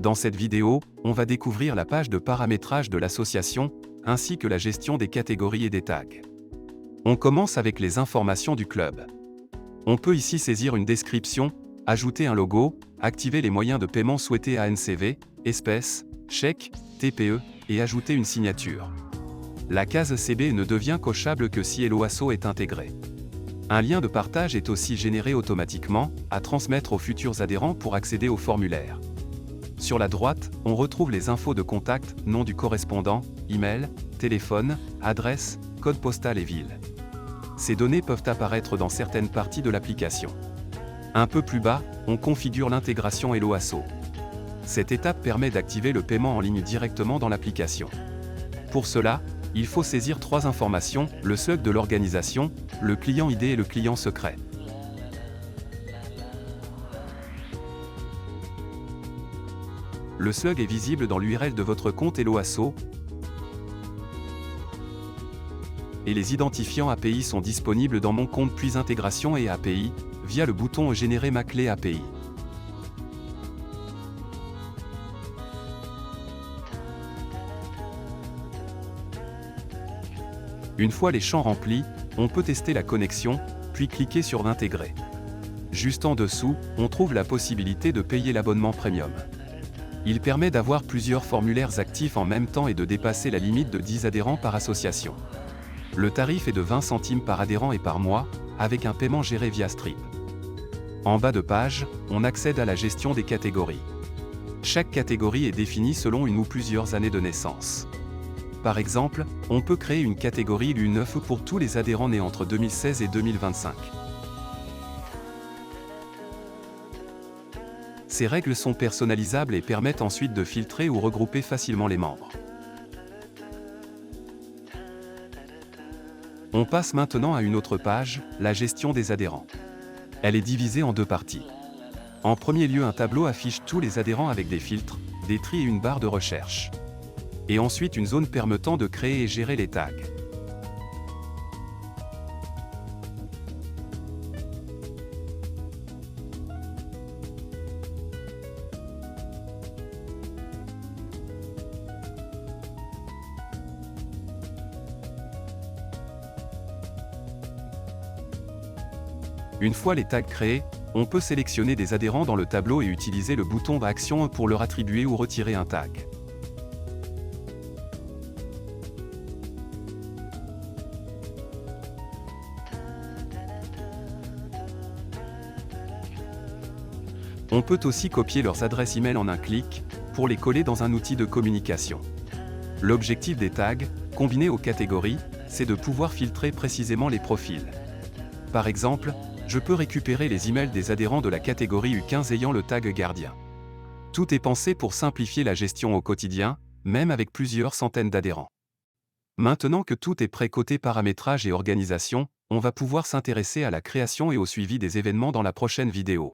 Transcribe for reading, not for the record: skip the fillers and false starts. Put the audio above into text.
Dans cette vidéo, on va découvrir la page de paramétrage de l'association, ainsi que la gestion des catégories et des tags. On commence avec les informations du club. On peut ici saisir une description, ajouter un logo, activer les moyens de paiement souhaités à NCV, espèces, chèques, TPE, et ajouter une signature. La case CB ne devient cochable que si Helloasso est intégré. Un lien de partage est aussi généré automatiquement, à transmettre aux futurs adhérents pour accéder au formulaire. Sur la droite, on retrouve les infos de contact, nom du correspondant, email, téléphone, adresse, code postal et ville. Ces données peuvent apparaître dans certaines parties de l'application. Un peu plus bas, on configure l'intégration Helloasso. Cette étape permet d'activer le paiement en ligne directement dans l'application. Pour cela, il faut saisir 3 informations, le slug de l'organisation, le client ID et le client secret. Le slug est visible dans l'URL de votre compte Helloasso et les identifiants API sont disponibles dans Mon compte puis Intégration et API, via le bouton Générer ma clé API. Une fois les champs remplis, on peut tester la connexion, puis cliquer sur Intégrer. Juste en dessous, on trouve la possibilité de payer l'abonnement Premium. Il permet d'avoir plusieurs formulaires actifs en même temps et de dépasser la limite de 10 adhérents par association. Le tarif est de 20 centimes par adhérent et par mois, avec un paiement géré via Stripe. En bas de page, on accède à la gestion des catégories. Chaque catégorie est définie selon une ou plusieurs années de naissance. Par exemple, on peut créer une catégorie LU9 pour tous les adhérents nés entre 2016 et 2025. Ces règles sont personnalisables et permettent ensuite de filtrer ou regrouper facilement les membres. On passe maintenant à une autre page, la gestion des adhérents. Elle est divisée en 2 parties. En premier lieu, un tableau affiche tous les adhérents avec des filtres, des tris et une barre de recherche. Et ensuite une zone permettant de créer et gérer les tags. Une fois les tags créés, on peut sélectionner des adhérents dans le tableau et utiliser le bouton Action pour leur attribuer ou retirer un tag. On peut aussi copier leurs adresses e-mail en un clic, pour les coller dans un outil de communication. L'objectif des tags, combinés aux catégories, c'est de pouvoir filtrer précisément les profils. Par exemple, je peux récupérer les emails des adhérents de la catégorie U15 ayant le tag gardien. Tout est pensé pour simplifier la gestion au quotidien, même avec plusieurs centaines d'adhérents. Maintenant que tout est prêt côté paramétrage et organisation, on va pouvoir s'intéresser à la création et au suivi des événements dans la prochaine vidéo.